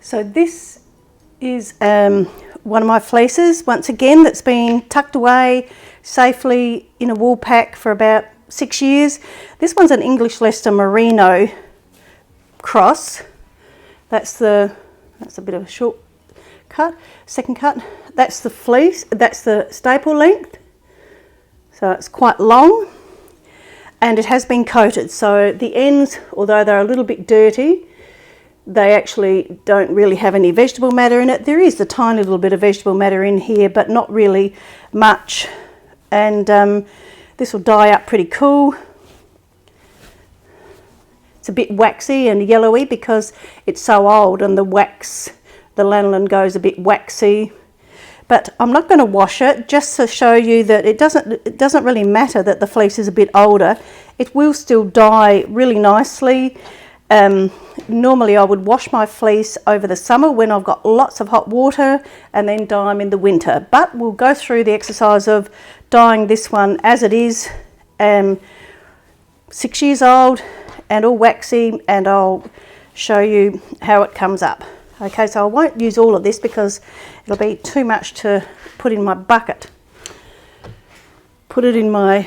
So this is one of my fleeces, once again, that's been tucked away safely in a wool pack for about 6 years. This one's an English Leciester Merino cross. That's a bit of a short cut, second cut. That's the fleece, that's the staple length. So it's quite long and it has been coated. So the ends, although they're a little bit dirty, they actually don't really have any vegetable matter in it. There is a tiny little bit of vegetable matter in here, but not really much. And this will dye up pretty cool. It's a bit waxy and yellowy because it's so old and the wax, the lanolin goes a bit waxy. But I'm not going to wash it, just to show you that it doesn't really matter that the fleece is a bit older. It will still dye really nicely. Normally I would wash my fleece over the summer when I've got lots of hot water and then dye them in the winter. But we'll go through the exercise of dyeing this one as it is, 6 years old and all waxy, and I'll show you how it comes up. Okay, so I won't use all of this because it'll be too much to put in my bucket. Put it in my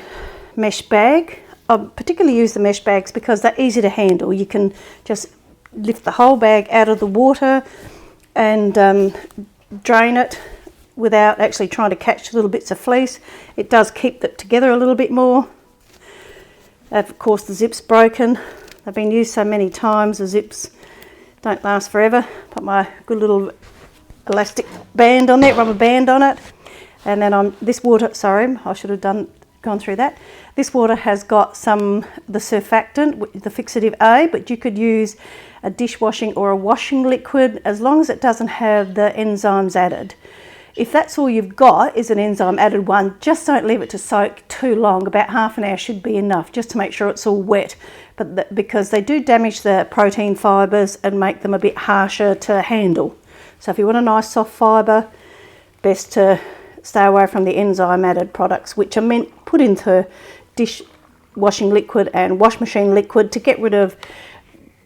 mesh bag. I particularly use the mesh bags because they're easy to handle. You can just lift the whole bag out of the water and drain it without actually trying to catch little bits of fleece. It does keep it together a little bit more. Of course the zip's broken. They've been used so many times, the zips don't last forever. Put my good little elastic band on there, rubber band on it. And then on this water, sorry, I should have gone through that. This water has got the surfactant, the fixative A, but you could use a dishwashing or a washing liquid as long as it doesn't have the enzymes added. If that's all you've got is an enzyme added one, just don't leave it to soak too long. About half an hour should be enough, just to make sure it's all wet. But because they do damage the protein fibres and make them a bit harsher to handle. So if you want a nice soft fibre, best to stay away from the enzyme added products, which are put into dish washing liquid and wash machine liquid to get rid of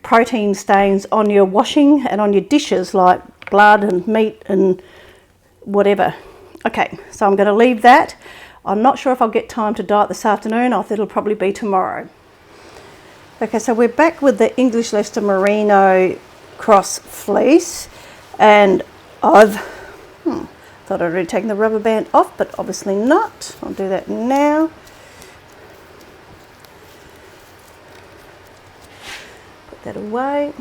protein stains on your washing and on your dishes, like blood and meat and whatever. Okay, so I'm going to leave that. I'm not sure if I'll get time to dye it this afternoon. I think it'll probably be tomorrow. Okay, so we're back with the English Leciester Merino cross fleece, and I've thought I'd already taken the rubber band off, but obviously not. I'll do that now. Put that away.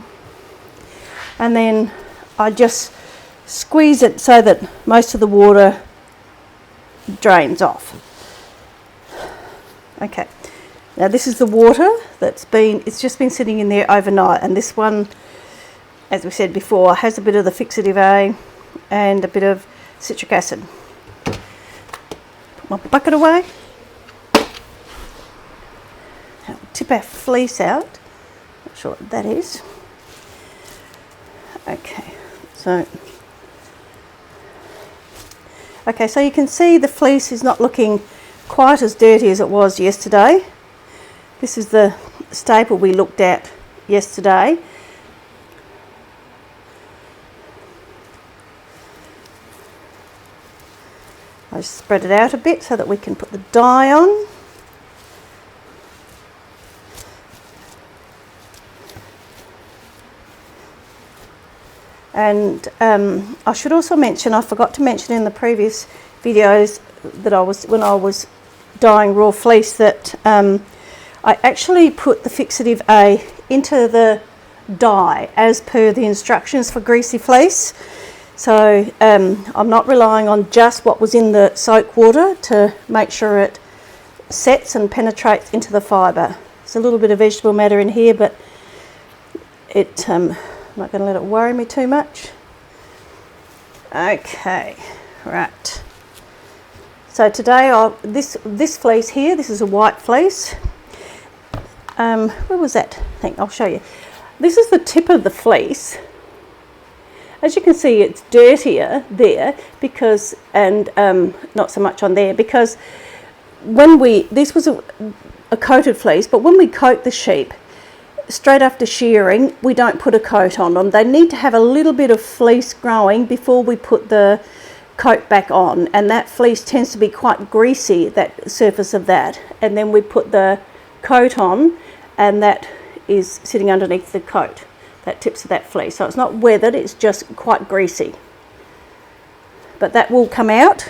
And then I just squeeze it so that most of the water drains off. Okay, now this is the water it's just been sitting in there overnight, and this one, as we said before, has a bit of the fixative A and a bit of citric acid. Put my bucket away. Now tip our fleece out. Not sure what that is. Okay, so you can see the fleece is not looking quite as dirty as it was yesterday. This is the staple we looked at yesterday. I just spread it out a bit so that we can put the dye on. And I should also mention, I forgot to mention in the previous videos that when I was dyeing raw fleece, that I actually put the fixative A into the dye as per the instructions for greasy fleece. So I'm not relying on just what was in the soak water to make sure it sets and penetrates into the fibre. There's a little bit of vegetable matter in here, but I'm not going to let it worry me too much. Okay, right. So today, this fleece here, this is a white fleece. Where was that thing? I'll show you. This is the tip of the fleece. As you can see, it's dirtier there because, and not so much on there, because this was a coated fleece, but when we coat the sheep, straight after shearing, we don't put a coat on them. They need to have a little bit of fleece growing before we put the coat back on, and that fleece tends to be quite greasy, that surface of that, and then we put the coat on, and that is sitting underneath the coat, that tips of that fleece. So it's not weathered, it's just quite greasy, but that will come out.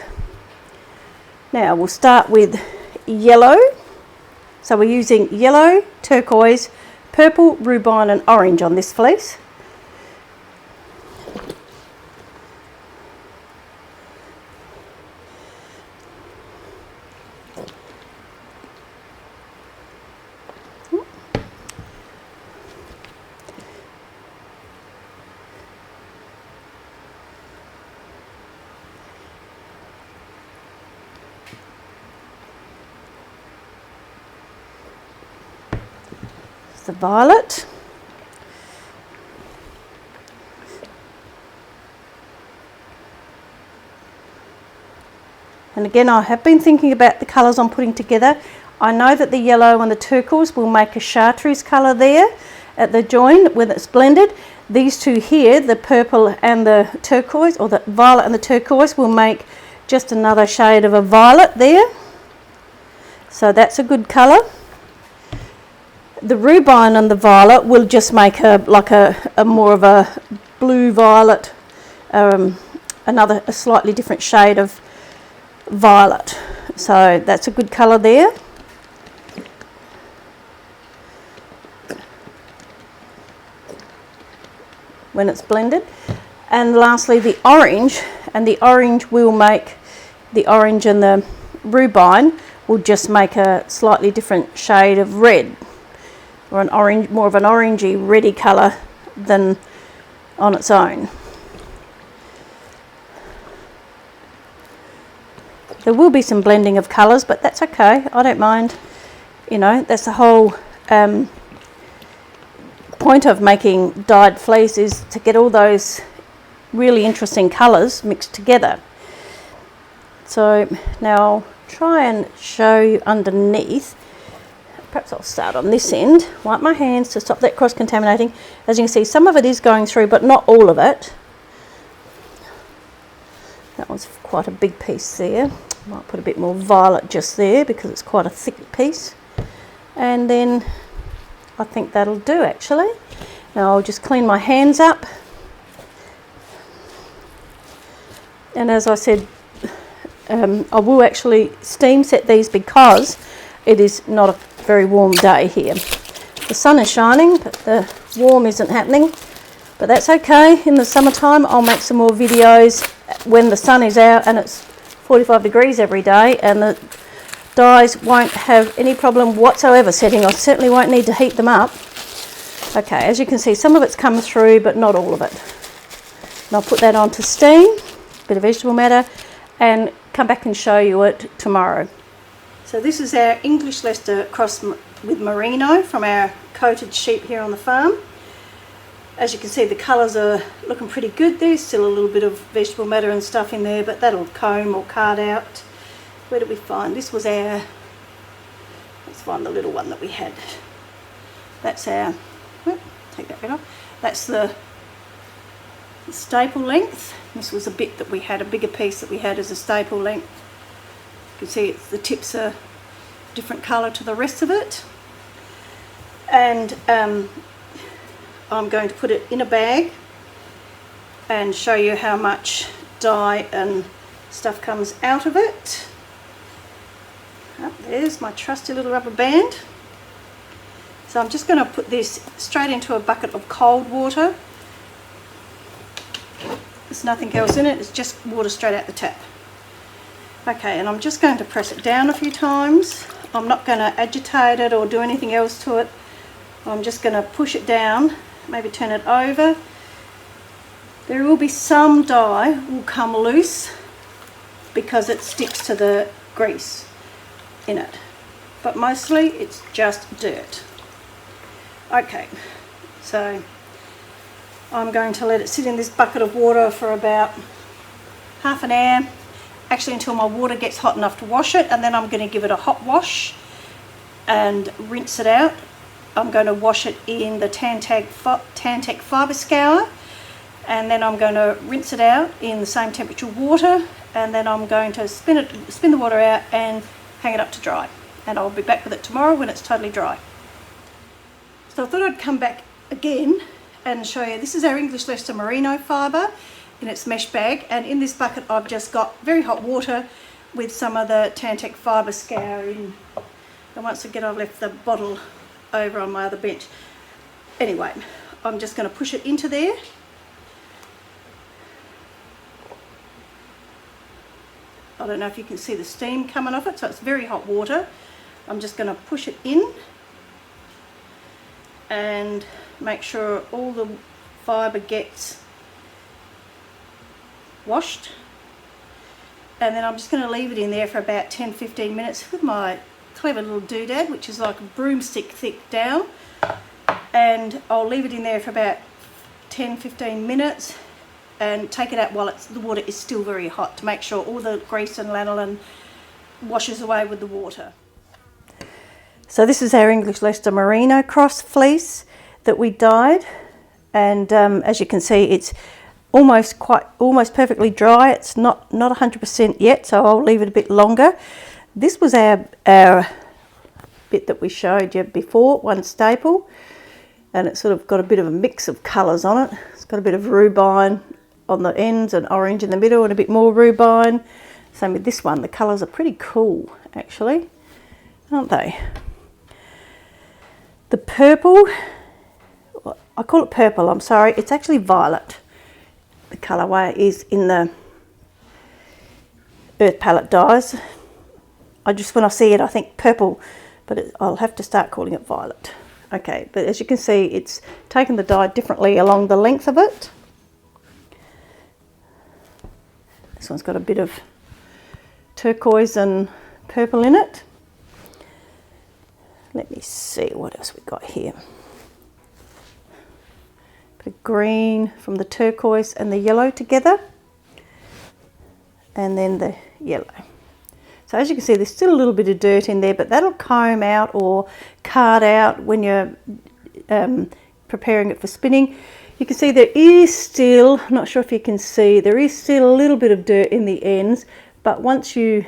Now we'll start with yellow. So we're using yellow, turquoise, purple, rubine and orange on this fleece. The violet, and again I have been thinking about the colours I'm putting together. I know that the yellow and the turquoise will make a chartreuse colour there at the join when it's blended. These two here, the purple and the turquoise, or the violet and the turquoise, will make just another shade of a violet there, so that's a good colour. The rubine and the violet will just make a more of a blue violet, a slightly different shade of violet. So that's a good colour there. When it's blended. And lastly the orange, and the orange will make, the orange and the rubine will just make a slightly different shade of red, or an orange, more of an orangey reddy colour than on its own. There will be some blending of colours, but that's okay, I don't mind. You know, that's the whole point of making dyed fleece, is to get all those really interesting colours mixed together. So now I'll try and show you underneath. Perhaps I'll start on this end, wipe my hands to stop that cross-contaminating. As you can see, some of it is going through, but not all of it. That was quite a big piece there. Might put a bit more violet just there because it's quite a thick piece. And then I think that'll do actually. Now I'll just clean my hands up. And as I said, I will actually steam set these because it is not a very warm day here. The sun is shining, but the warm isn't happening. But that's okay. In the summertime, I'll make some more videos when the sun is out and it's 45 degrees every day, and the dyes won't have any problem whatsoever setting. I certainly won't need to heat them up. Okay, as you can see, some of it's come through, but not all of it. And I'll put that on to steam, a bit of vegetable matter, and come back and show you it tomorrow. So this is our English Leicester crossed with Merino from our coated sheep here on the farm. As you can see, the colours are looking pretty good. There's still a little bit of vegetable matter and stuff in there, but that'll comb or card out. Where did we find? This was our, let's find the little one that we had. That's our, take that bit off. That's the staple length. This was a bit that we had, a bigger piece that we had as a staple length. You can see the tips are different colour to the rest of it. And I'm going to put it in a bag and show you how much dye and stuff comes out of it. Oh, there's my trusty little rubber band. So I'm just going to put this straight into a bucket of cold water. There's nothing else in it, it's just water straight out the tap. Okay, and I'm just going to press it down a few times. I'm not going to agitate it or do anything else to it. I'm just going to push it down, maybe turn it over. There will be some dye will come loose because it sticks to the grease in it, but mostly it's just dirt. Okay, so I'm going to let it sit in this bucket of water for about half an hour, actually until my water gets hot enough to wash it, and then I'm going to give it a hot wash and rinse it out I'm going to wash it in the Tantec fibre scour, and then I'm going to rinse it out in the same temperature water, and then I'm going to spin the water out and hang it up to dry, and I'll be back with it tomorrow when it's totally dry. So I thought I'd come back again and show you. This is our English Leciester Merino fibre in its mesh bag, and in this bucket I've just got very hot water with some of the Tantec fibre scour in. And once again, I've left the bottle over on my other bench. Anyway, I'm just going to push it into there. I don't know if you can see the steam coming off it, so it's very hot water. I'm just going to push it in and make sure all the fibre gets washed. And then I'm just going to leave it in there for about 10-15 minutes with my clever little doodad, which is like a broomstick thick down, and I'll leave it in there for about 10-15 minutes and take it out while the water is still very hot to make sure all the grease and lanolin washes away with the water. So this is our English Leciester Merino cross fleece that we dyed, and as you can see, it's almost perfectly dry. It's not 100% yet, so I'll leave it a bit longer. This was our bit that we showed you before, one staple, and it's sort of got a bit of a mix of colours on it. It's got a bit of rubine on the ends and orange in the middle and a bit more rubine. Same with this one. The colours are pretty cool actually, aren't they? The purple, I call it purple, I'm sorry, it's actually violet. The colourway is in the Earth Palette dyes. When I see it, I think purple, but I'll have to start calling it violet. Okay, but as you can see, it's taken the dye differently along the length of it. This one's got a bit of turquoise and purple in it. Let me see what else we got here. Bit of green from the turquoise and the yellow together, and then the yellow. So as you can see, there's still a little bit of dirt in there, but that'll comb out or card out when you're preparing it for spinning. You can see there is still, I'm not sure if you can see, there is still a little bit of dirt in the ends, but once you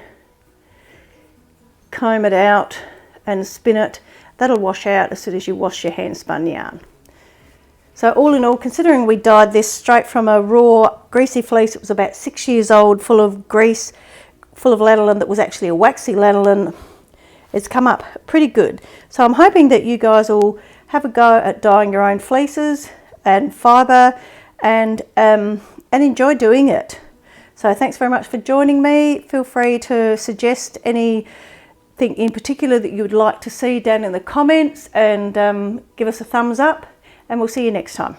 comb it out and spin it, that'll wash out as soon as you wash your hand spun yarn. So all in all, considering we dyed this straight from a raw greasy fleece, it was about 6 years old, full of grease, full of lanolin that was actually a waxy lanolin, it's come up pretty good. So I'm hoping that you guys will have a go at dyeing your own fleeces and fibre and enjoy doing it. So thanks very much for joining me. Feel free to suggest anything in particular that you would like to see down in the comments, and give us a thumbs up, and we'll see you next time.